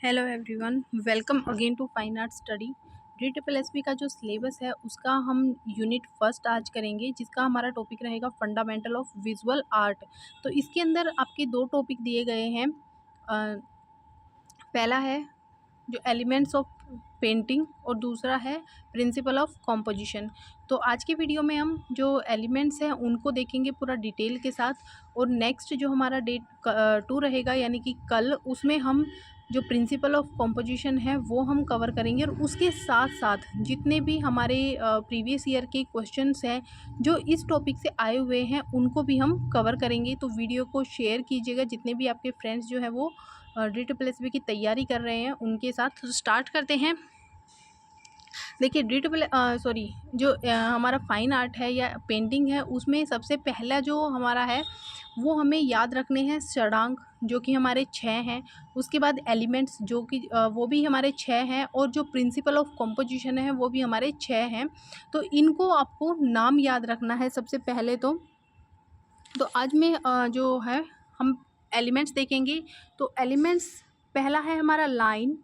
Hello everyone, welcome again to fine art study. DSSB का जो syllabus है उसका हम यूनिट फर्स्ट आज करेंगे, जिसका हमारा टॉपिक रहेगा फंडामेंटल ऑफ विजुअल आर्ट। तो इसके अंदर आपके दो टॉपिक दिए गए हैं। पहला है जो एलिमेंट्स ऑफ पेंटिंग और दूसरा है प्रिंसिपल ऑफ कॉम्पोजिशन। तो आज की वीडियो में हम जो एलिमेंट्स हैं उनको देखेंगे पूरा डिटेल के साथ, और नेक्स्ट जो हमारा डे 2 रहेगा यानी कि कल, उसमें हम जो प्रिंसिपल ऑफ कॉम्पोजिशन है वो हम कवर करेंगे, और उसके साथ साथ जितने भी हमारे प्रीवियस ईयर के क्वेश्चंस हैं जो इस टॉपिक से आए हुए हैं उनको भी हम कवर करेंगे। तो वीडियो को शेयर कीजिएगा, जितने भी आपके फ्रेंड्स जो है वो DSSB की तैयारी कर रहे हैं उनके साथ। तो स्टार्ट करते हैं। देखिए जो हमारा फाइन आर्ट है या पेंटिंग है, उसमें सबसे पहला जो हमारा है वो हमें याद रखने हैं षडांक, जो कि हमारे 6 हैं। उसके बाद एलिमेंट्स जो कि वो भी हमारे 6 हैं, और जो प्रिंसिपल ऑफ कॉम्पोजिशन है वो भी हमारे 6 हैं। तो इनको आपको नाम याद रखना है सबसे पहले। तो आज में जो है हम एलिमेंट्स देखेंगे। तो एलिमेंट्स पहला है हमारा line,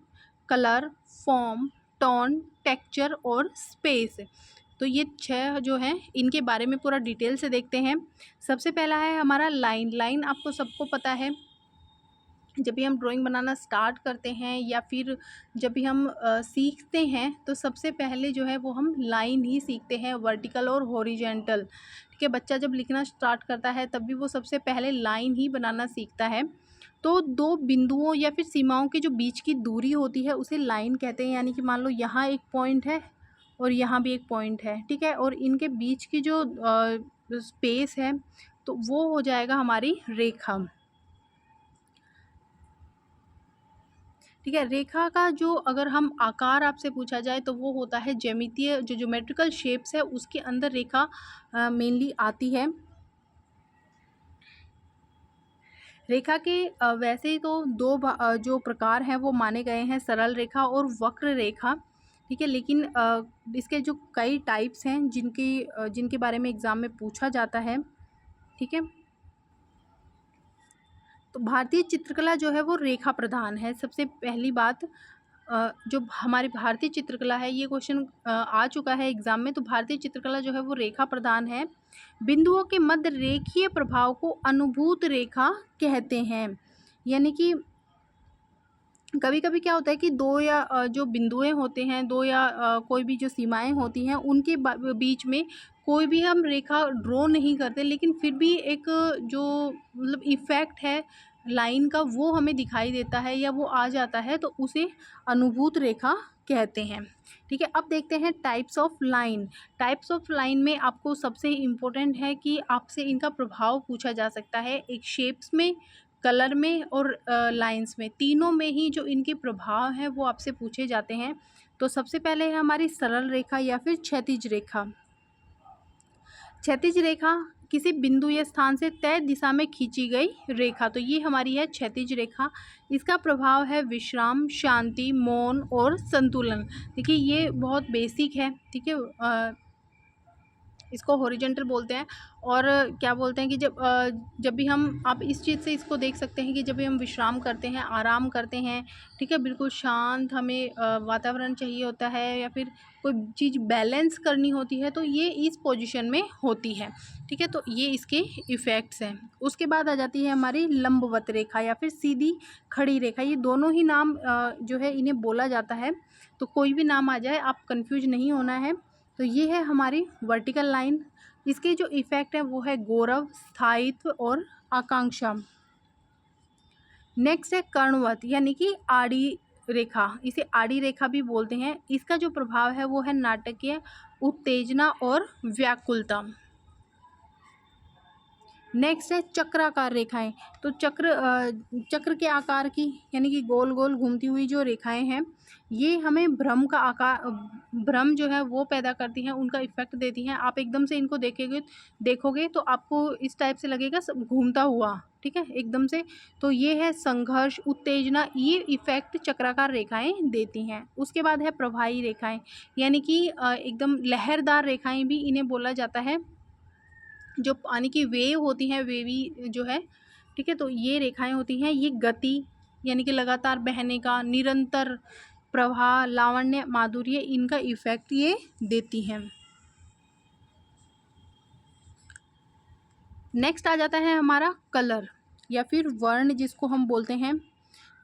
colour, form, tone, texture और स्पेस। तो ये 6 जो हैं इनके बारे में पूरा डिटेल से देखते हैं। सबसे पहला है हमारा लाइन। लाइन आपको सबको पता है, जब भी हम ड्राइंग बनाना स्टार्ट करते हैं या फिर जब भी हम सीखते हैं तो सबसे पहले जो है वो हम लाइन ही सीखते हैं, वर्टिकल और हॉरिजॉन्टल। ठीक है, बच्चा जब लिखना स्टार्ट करता है तब भी वो सबसे पहले लाइन ही बनाना सीखता है। तो दो बिंदुओं या फिर सीमाओं के जो बीच की दूरी होती है उसे लाइन कहते हैं। यानी कि मान लो यहाँ एक पॉइंट है और यहाँ भी एक पॉइंट है, ठीक है, और इनके बीच की जो स्पेस है तो वो हो जाएगा हमारी रेखा। ठीक है, रेखा का जो अगर हम आकार आपसे पूछा जाए तो वो होता है ज्यामितीय, जो ज्योमेट्रिकल शेप्स है उसके अंदर रेखा मेनली आती है। रेखा के वैसे तो जो प्रकार हैं वो माने गए हैं, सरल रेखा और वक्र रेखा। ठीक है, लेकिन इसके जो कई टाइप्स हैं जिनके बारे में एग्ज़ाम में पूछा जाता है। ठीक है, तो भारतीय चित्रकला जो है वो रेखा प्रधान है। सबसे पहली बात, जो हमारी भारतीय चित्रकला है, ये क्वेश्चन आ चुका है एग्जाम में। तो भारतीय चित्रकला जो है वो रेखा प्रधान है। बिंदुओं के मध्य रेखीय प्रभाव को अनुभूत रेखा कहते हैं। यानी कि कभी कभी क्या होता है कि दो या जो बिंदुएं होते हैं, दो या कोई भी जो सीमाएं होती हैं उनके बीच में कोई भी हम रेखा ड्रॉ नहीं करते, लेकिन फिर भी एक जो मतलब इफ़ेक्ट है लाइन का वो हमें दिखाई देता है या वो आ जाता है, तो उसे अनुभूत रेखा कहते हैं। ठीक है, अब देखते हैं types of line. Types of line में आपको सबसे इम्पोर्टेंट है कि आपसे इनका प्रभाव पूछा जा सकता है। एक शेप्स में, कलर में और लाइंस में, तीनों में ही जो इनके प्रभाव हैं वो आपसे पूछे जाते हैं। तो सबसे पहले है हमारी सरल रेखा या फिर क्षैतिज रेखा। क्षैतिज रेखा किसी बिंदु या स्थान से तय दिशा में खींची गई रेखा, तो ये हमारी है क्षैतिज रेखा। इसका प्रभाव है विश्राम, शांति, मौन और संतुलन। देखिए ये बहुत बेसिक है। ठीक है, इसको हॉरिजॉन्टल बोलते हैं। और क्या बोलते हैं कि जब भी हम, आप इस चीज़ से इसको देख सकते हैं कि जब भी हम विश्राम करते हैं, आराम करते हैं, ठीक है, बिल्कुल शांत हमें वातावरण चाहिए होता है या फिर कोई चीज़ बैलेंस करनी होती है, तो ये इस पोजीशन में होती है। ठीक है, तो ये इसके इफ़ेक्ट्स हैं। उसके बाद आ जाती है हमारी लंबवत रेखा या फिर सीधी खड़ी रेखा। ये दोनों ही नाम जो है इन्हें बोला जाता है, तो कोई भी नाम आ जाए आप कंफ्यूज नहीं होना है। तो ये है हमारी वर्टिकल लाइन। इसके जो इफ़ेक्ट है वो है गौरव, स्थायित्व और आकांक्षा। नेक्स्ट है कर्णवत यानी कि आड़ी रेखा। इसे आड़ी रेखा भी बोलते हैं। इसका जो प्रभाव है वो है नाटकीय, उत्तेजना और व्याकुलता। नेक्स्ट है चक्राकार रेखाएं। तो चक्र के आकार की यानी कि गोल गोल घूमती हुई जो रेखाएं हैं, ये हमें भ्रम जो है वो पैदा करती हैं, उनका इफेक्ट देती हैं। आप एकदम से इनको देखोगे तो आपको इस टाइप से लगेगा सब घूमता हुआ, ठीक है, एकदम से। तो ये है संघर्ष, उत्तेजना, ये इफेक्ट चक्राकार रेखाएं देती हैं। उसके बाद है प्रवाही रेखाएं, यानी कि एकदम लहरदार रेखाएं भी इन्हें बोला जाता है। जो पानी की वेव होती हैं, वेवी जो है, ठीक है, तो ये रेखाएं होती हैं, ये गति यानी कि लगातार बहने का, निरंतर प्रवाह, लावण्य, माधुर्य, इनका इफेक्ट ये देती हैं। नेक्स्ट आ जाता है हमारा कलर या फिर वर्ण जिसको हम बोलते हैं।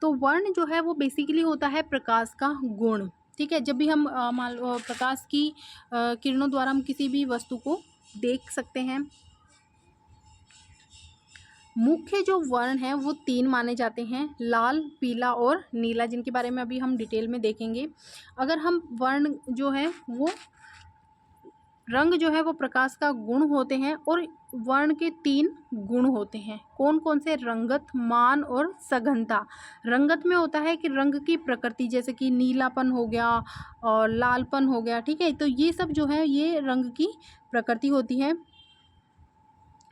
तो वर्ण जो है वो बेसिकली होता है प्रकाश का गुण। ठीक है, जब भी हम मान लो प्रकाश की किरणों द्वारा हम किसी भी वस्तु को देख सकते हैं। मुख्य जो वर्ण हैं वो 3 माने जाते हैं, लाल, पीला और नीला, जिनके बारे में अभी हम डिटेल में देखेंगे। अगर हम वर्ण जो है वो रंग जो है वो प्रकाश का गुण होते हैं और वर्ण के 3 गुण होते हैं। कौन कौन से? रंगत, मान और सघनता। रंगत में होता है कि रंग की प्रकृति, जैसे कि नीलापन हो गया और लालपन हो गया। ठीक है, तो ये सब जो है ये रंग की प्रकृति होती है।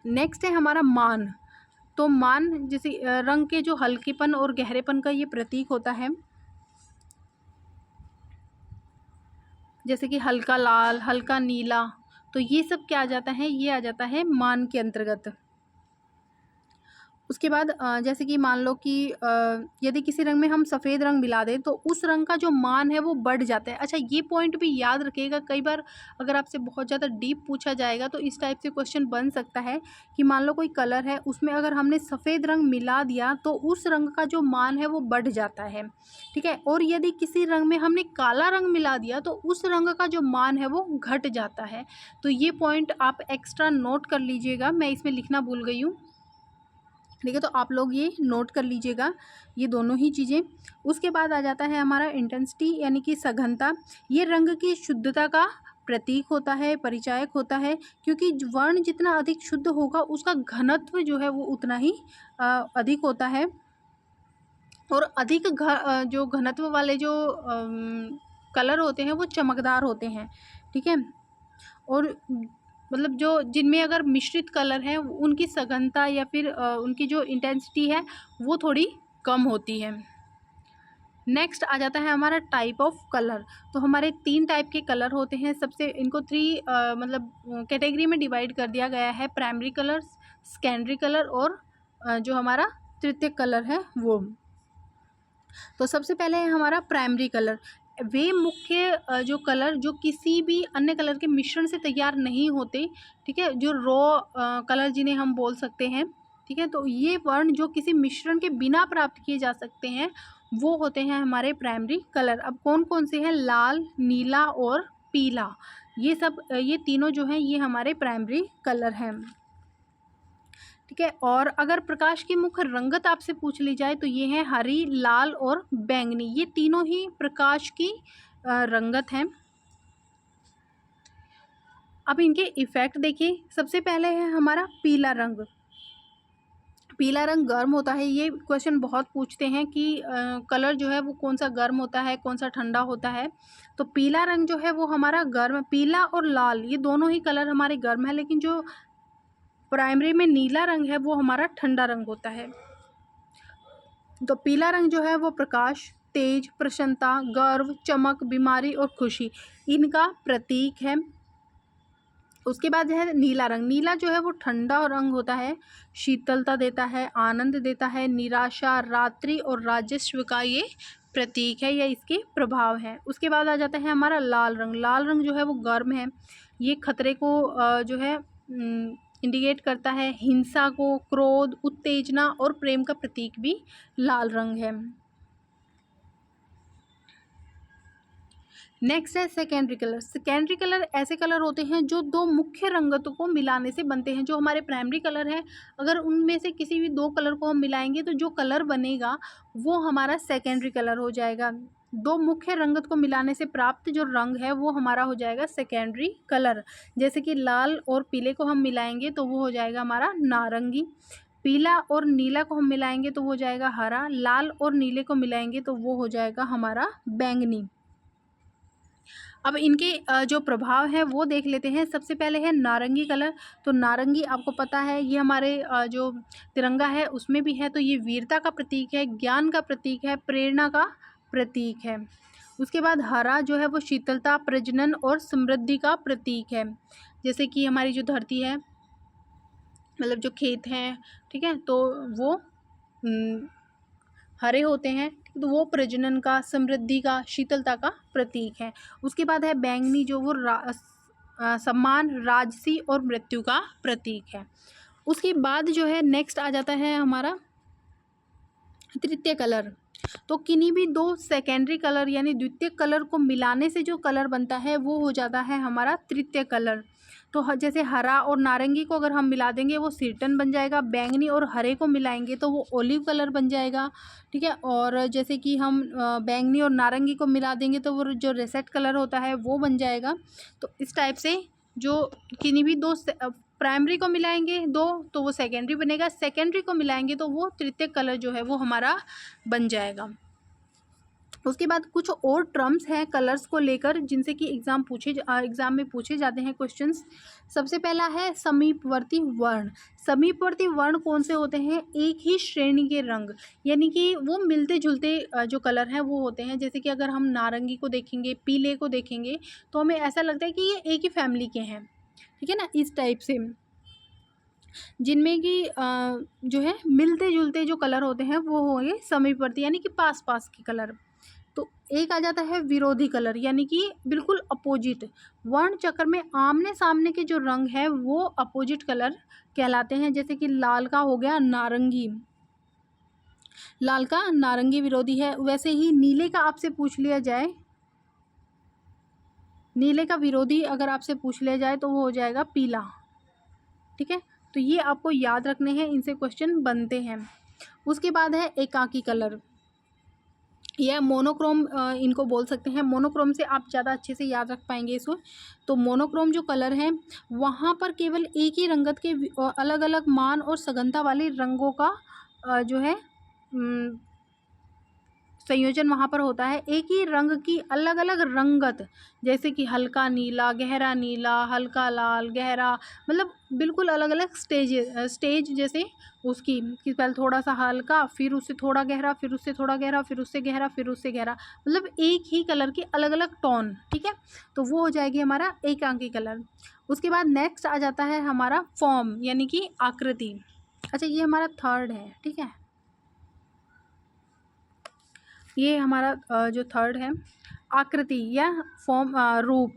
नेक्स्ट है हमारा मान। तो मान जैसे रंग के जो हल्केपन और गहरेपन का ये प्रतीक होता है, जैसे कि हल्का लाल, हल्का नीला। तो ये सब क्या आ जाता है? ये आ जाता है मान के अंतर्गत। उसके बाद जैसे कि मान लो कि यदि किसी रंग में हम सफ़ेद रंग मिला दें तो उस रंग का जो मान है वो बढ़ जाता है। अच्छा, ये पॉइंट भी याद रखिएगा, कई बार अगर आपसे बहुत ज़्यादा डीप पूछा जाएगा तो इस टाइप से क्वेश्चन बन सकता है कि मान लो कोई कलर है, उसमें अगर हमने सफ़ेद रंग मिला दिया तो उस रंग का जो मान है वो बढ़ जाता है। ठीक है, और यदि किसी रंग में हमने काला रंग मिला दिया तो उस रंग का जो मान है वो घट जाता है। तो ये पॉइंट आप एक्स्ट्रा नोट कर लीजिएगा, मैं इसमें लिखना भूल गई हूँ। ठीक है, तो आप लोग ये नोट कर लीजिएगा, ये दोनों ही चीज़ें। उसके बाद आ जाता है हमारा इंटेंसिटी यानी कि सघनता। ये रंग की शुद्धता का प्रतीक होता है, परिचायक होता है, क्योंकि वर्ण जितना अधिक शुद्ध होगा उसका घनत्व जो है वो उतना ही अधिक होता है। और अधिक जो घनत्व वाले जो कलर होते हैं वो चमकदार होते हैं। ठीक है, और मतलब जो जिनमें अगर मिश्रित कलर हैं उनकी सघनता या फिर उनकी जो इंटेंसिटी है वो थोड़ी कम होती है। नेक्स्ट आ जाता है हमारा टाइप ऑफ कलर। तो हमारे 3 टाइप के कलर होते हैं। सबसे इनको 3 मतलब कैटेगरी में डिवाइड कर दिया गया है, प्राइमरी कलर, सेकेंडरी कलर और जो हमारा तृतीयक कलर है वो। तो सबसे पहले है हमारा प्राइमरी कलर। वे मुख्य जो कलर जो किसी भी अन्य कलर के मिश्रण से तैयार नहीं होते। ठीक है, जो रॉ कलर जिन्हें हम बोल सकते हैं। ठीक है, तो ये वर्ण जो किसी मिश्रण के बिना प्राप्त किए जा सकते हैं वो होते हैं हमारे प्राइमरी कलर। अब कौन कौन से हैं? लाल, नीला और पीला। ये सब ये तीनों जो हैं ये हमारे प्राइमरी कलर हैं। ठीक है, और अगर प्रकाश की मुख्य रंगत आपसे पूछ ली जाए तो ये है हरी, लाल और बैंगनी। ये तीनों ही प्रकाश की रंगत हैं। अब इनके इफेक्ट देखिए। सबसे पहले है हमारा पीला रंग। पीला रंग गर्म होता है। ये क्वेश्चन बहुत पूछते हैं कि कलर जो है वो कौन सा गर्म होता है, कौन सा ठंडा होता है। तो पीला रंग जो है वो हमारा गर्म, पीला और लाल ये दोनों ही कलर हमारे गर्म है, लेकिन जो प्राइमरी में नीला रंग है वो हमारा ठंडा रंग होता है। तो पीला रंग जो है वो प्रकाश, तेज, प्रसन्नता, गर्व, चमक, बीमारी और खुशी इनका प्रतीक है। उसके बाद है नीला रंग। नीला जो है वो ठंडा रंग होता है, शीतलता देता है, आनंद देता है, निराशा, रात्रि और राजस्व का ये प्रतीक है या इसके प्रभाव हैं। उसके बाद आ जाता है हमारा लाल रंग। लाल रंग जो है वो गर्म है, ये खतरे को जो है इंडिकेट करता है, हिंसा को, क्रोध, उत्तेजना और प्रेम का प्रतीक भी लाल रंग है। नेक्स्ट है सेकेंडरी कलर। सेकेंडरी कलर ऐसे कलर होते हैं जो 2 मुख्य रंगतों को मिलाने से बनते हैं। जो हमारे प्राइमरी कलर है, अगर उनमें से किसी भी 2 कलर को हम मिलाएंगे तो जो कलर बनेगा वो हमारा सेकेंडरी कलर हो जाएगा। 2 मुख्य रंगत को मिलाने से प्राप्त जो रंग है वो हमारा हो जाएगा सेकेंडरी कलर। जैसे कि लाल और पीले को हम मिलाएंगे तो वो हो जाएगा हमारा नारंगी, पीला और नीला को हम मिलाएंगे तो वो हो जाएगा हरा, लाल और नीले को मिलाएंगे तो वो हो जाएगा हमारा बैंगनी। अब इनके जो प्रभाव है वो देख लेते हैं। सबसे पहले है नारंगी कलर। तो नारंगी आपको पता है ये हमारे जो तिरंगा है उसमें भी है। तो ये वीरता का प्रतीक है, ज्ञान का प्रतीक है, प्रेरणा का प्रतीक है। उसके बाद हरा जो है वो शीतलता, प्रजनन और समृद्धि का प्रतीक है। जैसे कि हमारी जो धरती है, मतलब जो खेत हैं, ठीक है, तो वो हरे होते हैं, तो वो प्रजनन का, समृद्धि का, शीतलता का प्रतीक है। उसके बाद है बैंगनी, जो वो सम्मान, राजसी और मृत्यु का प्रतीक है। उसके बाद जो है नेक्स्ट आ जाता है हमारा तृतीय कलर। तो किन्हीं भी दो सेकेंडरी कलर यानी द्वितीय कलर को मिलाने से जो कलर बनता है वो हो जाता है हमारा तृतीय कलर। तो जैसे हरा और नारंगी को अगर हम मिला देंगे वो सीटन बन जाएगा, बैंगनी और हरे को मिलाएंगे तो वो ओलिव कलर बन जाएगा, ठीक है। और जैसे कि हम बैंगनी और नारंगी को मिला देंगे तो वो जो रेसेट कलर होता है वो बन जाएगा। तो इस टाइप से जो किन्हीं भी दो प्राइमरी को मिलाएंगे दो तो वो सेकेंडरी बनेगा, सेकेंडरी को मिलाएंगे तो वो तृतीय कलर जो है वो हमारा बन जाएगा। उसके बाद कुछ और टर्म्स हैं कलर्स को लेकर जिनसे कि एग्जाम में पूछे जाते हैं क्वेश्चंस। सबसे पहला है समीपवर्ती वर्ण। समीपवर्ती वर्ण कौन से होते हैं? एक ही श्रेणी के रंग, यानी कि वो मिलते जुलते जो कलर हैं वो होते हैं। जैसे कि अगर हम नारंगी को देखेंगे, पीले को देखेंगे तो हमें ऐसा लगता है कि ये एक ही फैमिली के हैं, ठीक है ना। इस टाइप से जिनमें कि जो है मिलते जुलते जो कलर होते हैं वो होंगे समीपवर्ती, यानी कि पास पास के कलर। तो एक आ जाता है विरोधी कलर, यानी कि बिल्कुल अपोजिट। वर्ण चक्र में आमने सामने के जो रंग है वो अपोजिट कलर कहलाते हैं। जैसे कि लाल का हो गया नारंगी, लाल का नारंगी विरोधी है। वैसे ही नीले का आपसे पूछ लिया जाए, नीले का विरोधी अगर आपसे पूछ लिया जाए तो वो हो जाएगा पीला, ठीक है। तो ये आपको याद रखने हैं, इनसे क्वेश्चन बनते हैं। उसके बाद है एकाकी कलर या मोनोक्रोम, इनको बोल सकते हैं। मोनोक्रोम से आप ज़्यादा अच्छे से याद रख पाएंगे इसको। तो मोनोक्रोम जो कलर है वहाँ पर केवल एक ही रंगत के अलग अलग मान और सघनता वाले रंगों का जो है संयोजन वहाँ पर होता है। एक ही रंग की अलग अलग रंगत, जैसे कि हल्का नीला, गहरा नीला, हल्का लाल, गहरा, मतलब बिल्कुल अलग अलग स्टेज जैसे उसकी, कि पहले थोड़ा सा हल्का, फिर उससे थोड़ा गहरा, फिर उससे थोड़ा गहरा, फिर उससे गहरा, फिर उससे गहरा, मतलब एक ही कलर की अलग अलग टोन, ठीक है। तो वो हो जाएगी हमारा एकांकी कलर। उसके बाद नेक्स्ट आ जाता है हमारा फॉर्म, यानी कि आकृति। अच्छा, ये हमारा थर्ड है, ठीक है। ये हमारा जो थर्ड है आकृति या फॉर्म, रूप।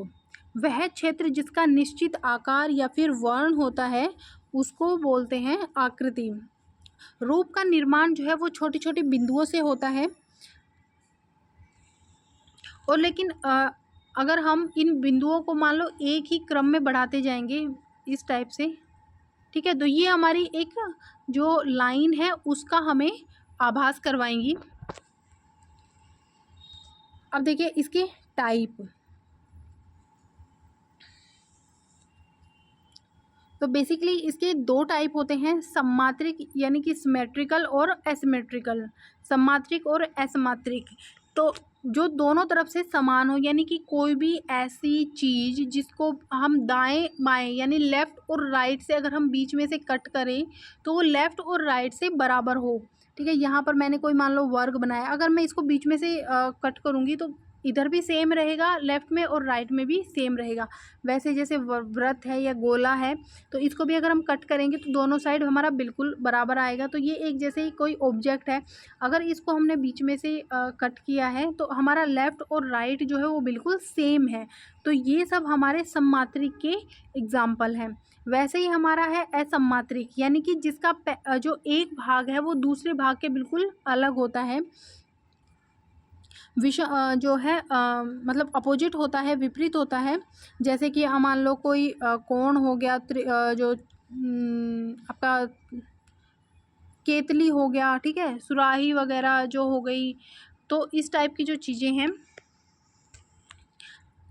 वह क्षेत्र जिसका निश्चित आकार या फिर वर्ण होता है उसको बोलते हैं आकृति। रूप का निर्माण जो है वो छोटी छोटी बिंदुओं से होता है, और लेकिन अगर हम इन बिंदुओं को मान लो एक ही क्रम में बढ़ाते जाएंगे इस टाइप से, ठीक है, तो ये हमारी एक जो लाइन है उसका हमें आभास करवाएंगी। अब देखिए इसके टाइप। तो बेसिकली इसके दो टाइप होते हैं, सम्मात्रिक यानी कि सिमेट्रिकल और एसिमेट्रिकल, सम्मात्रिक और असमात्रिक। तो जो दोनों तरफ से समान हो, यानी कि कोई भी ऐसी चीज़ जिसको हम दाएं बाएं यानी लेफ़्ट और राइट से अगर हम बीच में से कट करें तो वो लेफ़्ट और राइट से बराबर हो, ठीक है। यहाँ पर मैंने कोई मान लो वर्ग बनाया, अगर मैं इसको बीच में से कट करूँगी तो इधर भी सेम रहेगा, लेफ़्ट में और राइट में भी सेम रहेगा। वैसे जैसे वृत्त है या गोला है तो इसको भी अगर हम कट करेंगे तो दोनों साइड हमारा बिल्कुल बराबर आएगा। तो ये एक जैसे ही कोई ऑब्जेक्ट है, अगर इसको हमने बीच में से कट किया है तो हमारा लेफ़्ट और राइट जो है वो बिल्कुल सेम है। तो ये सब हमारे सम्मात्रिक के एग्जाम्पल हैं। वैसे ही हमारा है असम्मात्रिक, यानी कि जिसका जो एक भाग है वो दूसरे भाग के बिल्कुल अलग होता है, जो है मतलब अपोजिट होता है, विपरीत होता है। जैसे कि मान लो कोई कोण हो गया, जो आपका केतली हो गया, ठीक है, सुराही वगैरह जो हो गई। तो इस टाइप की जो चीज़ें हैं,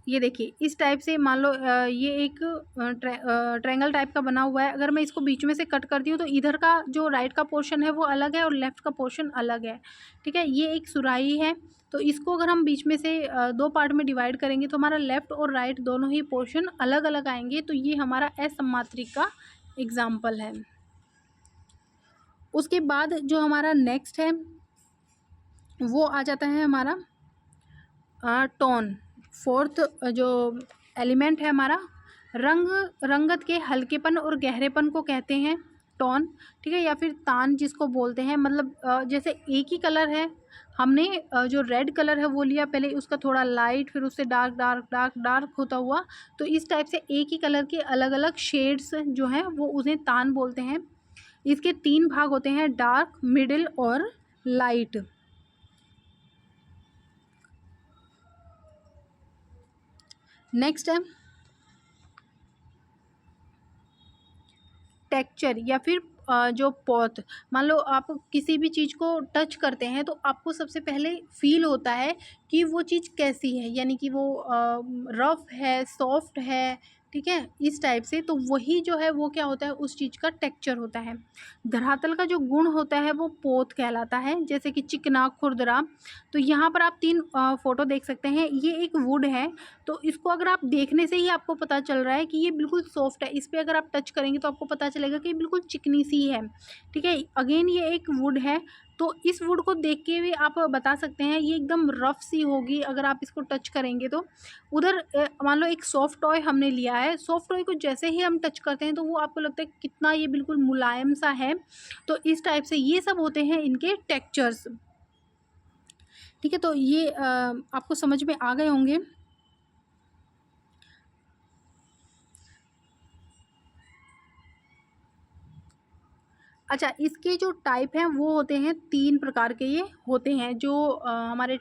ये देखिए इस टाइप से मान लो ये एक ट्रायंगल टाइप का बना हुआ है। अगर मैं इसको बीच में से कट करती हूँ तो इधर का जो राइट का पोर्शन है वो अलग है और लेफ़्ट का पोर्शन अलग है, ठीक है। ये एक सुराही है, तो इसको अगर हम बीच में से दो पार्ट में डिवाइड करेंगे तो हमारा लेफ़्ट और राइट दोनों ही पोर्शन अलग अलग आएंगे। तो ये हमारा असम्मात्रिक का एग्जाम्पल है। उसके बाद जो हमारा नेक्स्ट है वो आ जाता है हमारा टोन। फोर्थ जो एलिमेंट है हमारा, रंगत के हल्केपन और गहरेपन को कहते हैं टोन, ठीक है, या फिर तान जिसको बोलते हैं। मतलब जैसे एक ही कलर है, हमने जो रेड कलर है वो लिया, पहले उसका थोड़ा लाइट, फिर उससे डार्क डार्क डार्क डार्क होता हुआ, तो इस टाइप से एक ही कलर के अलग अलग शेड्स जो हैं वो उन्हें तान बोलते हैं। इसके 3 भाग होते हैं, डार्क, मिडिल और लाइट। नेक्स्ट है टेक्सचर या फिर जो पॉथ। मान लो आप किसी भी चीज़ को टच करते हैं तो आपको सबसे पहले फील होता है कि वो चीज़ कैसी है, यानी कि वो रफ है, सॉफ्ट है, ठीक है, इस टाइप से। तो वही जो है वो क्या होता है, उस चीज़ का टेक्सचर होता है। धरातल का जो गुण होता है वो पोत कहलाता है, जैसे कि चिकना, खुरदरा। तो यहाँ पर आप 3 फोटो देख सकते हैं। ये एक वुड है, तो इसको अगर आप देखने से ही आपको पता चल रहा है कि ये बिल्कुल सॉफ्ट है। इस पर अगर आप टच करेंगे तो आपको पता चलेगा कि बिल्कुल चिकनी सी है, ठीक है। अगेन ये एक वुड है, तो इस वुड को देख के भी आप बता सकते हैं ये एकदम रफ सी होगी अगर आप इसको टच करेंगे तो। उधर मान लो एक सॉफ्ट टॉय हमने लिया है, सॉफ्ट टॉय को जैसे ही हम टच करते हैं तो वो आपको लगता है कितना ये बिल्कुल मुलायम सा है। तो इस टाइप से ये सब होते हैं इनके टेक्सचर्स, ठीक है। तो ये आपको समझ में आ गए होंगे। अच्छा, इसके जो टाइप हैं वो होते हैं 3 प्रकार के, ये होते हैं जो हमारे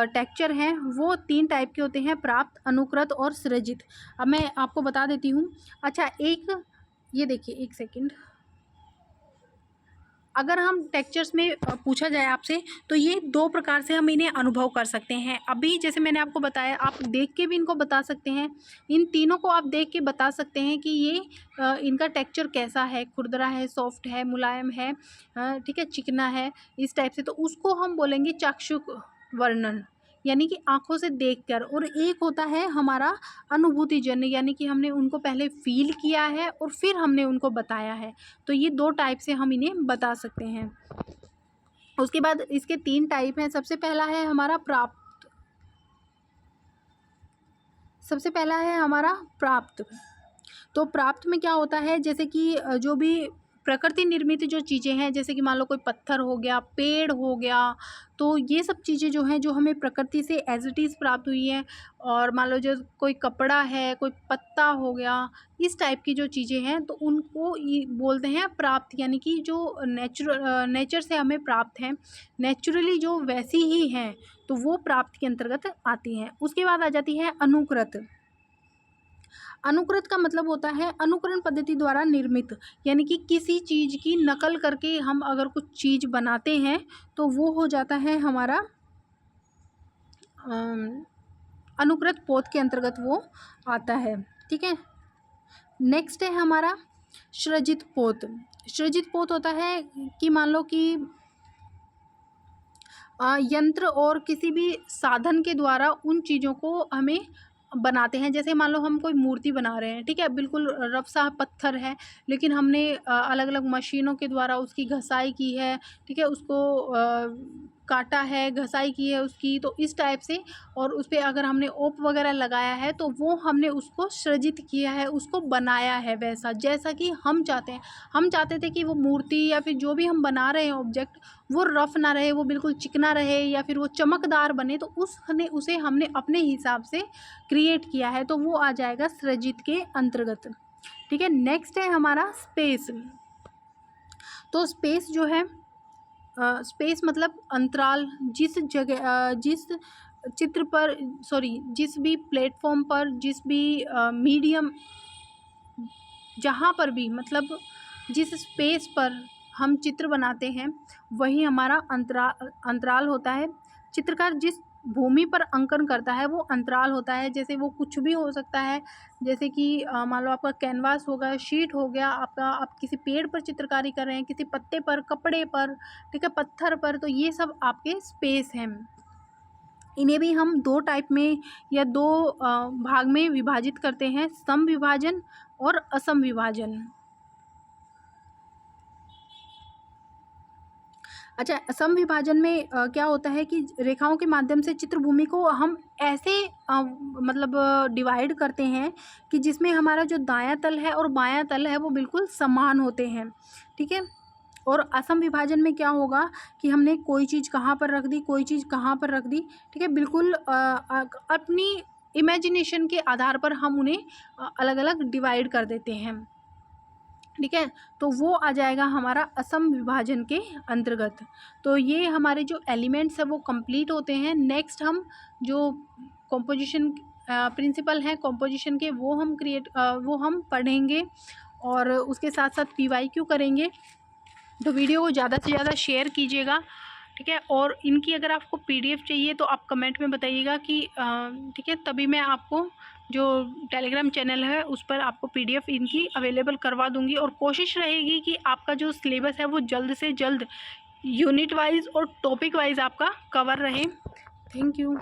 टेक्सचर हैं वो 3 टाइप के होते हैं, प्राप्त, अनुकृत और सृजित। अब मैं आपको बता देती हूँ। अच्छा, एक ये देखिए, एक सेकंड, अगर हम टेक्सचर्स में पूछा जाए आपसे तो ये 2 प्रकार से हम इन्हें अनुभव कर सकते हैं। अभी जैसे मैंने आपको बताया, आप देख के भी इनको बता सकते हैं। इन तीनों को आप देख के बता सकते हैं कि ये इनका टेक्सचर कैसा है, खुरदरा है, सॉफ्ट है, मुलायम है, ठीक है, चिकना है, इस टाइप से। तो उसको हम बोलेंगे चाक्षुष वर्णन, यानी कि आँखों से देखकर। और एक होता है हमारा अनुभूतिजन्य, यानी कि हमने उनको पहले फ़ील किया है और फिर हमने उनको बताया है। तो ये 2 टाइप से हम इन्हें बता सकते हैं। उसके बाद इसके 3 टाइप हैं। सबसे पहला है हमारा प्राप्त। सबसे पहला है हमारा प्राप्त। तो प्राप्त में क्या होता है, जैसे कि जो भी प्रकृति निर्मित जो चीज़ें हैं, जैसे कि मान लो कोई पत्थर हो गया, पेड़ हो गया, तो ये सब चीज़ें जो हैं जो हमें प्रकृति से एज इट इज़ प्राप्त हुई हैं। और मान लो जो कोई कपड़ा है, कोई पत्ता हो गया, इस टाइप की जो चीज़ें हैं तो उनको ये बोलते हैं प्राप्त, यानी कि जो नेचर से हमें प्राप्त हैं, नेचुरली जो वैसी ही हैं, तो वो प्राप्त के अंतर्गत आती हैं। उसके बाद आ जाती है अनुकृत। अनुकृत का मतलब होता है अनुकरण पद्धति द्वारा निर्मित, यानी कि किसी चीज़ की नकल करके हम अगर कुछ चीज़ बनाते हैं तो वो हो जाता है हमारा अनुकृत पोत के अंतर्गत वो आता है, ठीक है। नेक्स्ट है हमारा सृजित पोत। सृजित पोत होता है कि मान लो कि यंत्र और किसी भी साधन के द्वारा उन चीज़ों को हमें बनाते हैं। जैसे मान लो हम कोई मूर्ति बना रहे हैं, ठीक है, बिल्कुल रफ सा पत्थर है, लेकिन हमने अलग अलग मशीनों के द्वारा उसकी घसाई की है, ठीक है, उसको काटा है, घसाई की है उसकी, तो इस टाइप से। और उस पर अगर हमने ओप वगैरह लगाया है तो वो हमने उसको सृजित किया है, उसको बनाया है वैसा जैसा कि हम चाहते हैं। हम चाहते थे कि वो मूर्ति या फिर जो भी हम बना रहे हैं ऑब्जेक्ट, वो रफ ना रहे, वो बिल्कुल चिकना रहे या फिर वो चमकदार बने, तो उसे हमने अपने हिसाब से क्रिएट किया है, तो वो आ जाएगा सृजित के अंतर्गत, ठीक है। नेक्स्ट है हमारा स्पेस। तो स्पेस जो है, स्पेस मतलब अंतराल। जिस जगह जिस चित्र पर जिस भी प्लेटफॉर्म पर, जिस भी मीडियम, जहाँ पर भी, मतलब जिस स्पेस पर हम चित्र बनाते हैं वही हमारा अंतराल होता है। चित्रकार जिस भूमि पर अंकन करता है वो अंतराल होता है। जैसे वो कुछ भी हो सकता है, जैसे कि मान लो आपका कैनवास होगा, शीट हो गया आपका, आप किसी पेड़ पर चित्रकारी कर रहे हैं, किसी पत्ते पर, कपड़े पर, ठीक है, पत्थर पर, तो ये सब आपके स्पेस हैं। इन्हें भी हम 2 टाइप में या 2 भाग में विभाजित करते हैं, सम विभाजन और असम विभाजन। अच्छा, सम विभाजन में क्या होता है कि रेखाओं के माध्यम से चित्रभूमि को हम ऐसे मतलब डिवाइड करते हैं कि जिसमें हमारा जो दायां तल है और बायां तल है वो बिल्कुल समान होते हैं, ठीक है। और असम विभाजन में क्या होगा कि हमने कोई चीज़ कहाँ पर रख दी, कोई चीज़ कहाँ पर रख दी, ठीक है। बिल्कुल अपनी इमेजिनेशन के आधार पर हम उन्हें अलग अलग डिवाइड कर देते हैं, ठीक है। तो वो आ जाएगा हमारा असम विभाजन के अंतर्गत। तो ये हमारे जो एलिमेंट्स है वो कंप्लीट होते हैं। नेक्स्ट हम जो कॉम्पोजिशन प्रिंसिपल हैं कॉम्पोजिशन के वो हम पढ़ेंगे और उसके साथ साथ PYQ करेंगे। तो वीडियो को ज़्यादा से ज़्यादा शेयर कीजिएगा, ठीक है। और इनकी अगर आपको PDF चाहिए तो आप कमेंट में बताइएगा कि ठीक है, तभी मैं आपको जो टेलीग्राम चैनल है उस पर आपको PDF इनकी अवेलेबल करवा दूंगी। और कोशिश रहेगी कि आपका जो सिलेबस है वो जल्द से जल्द यूनिट वाइज और टॉपिक वाइज आपका कवर रहे। Thank you.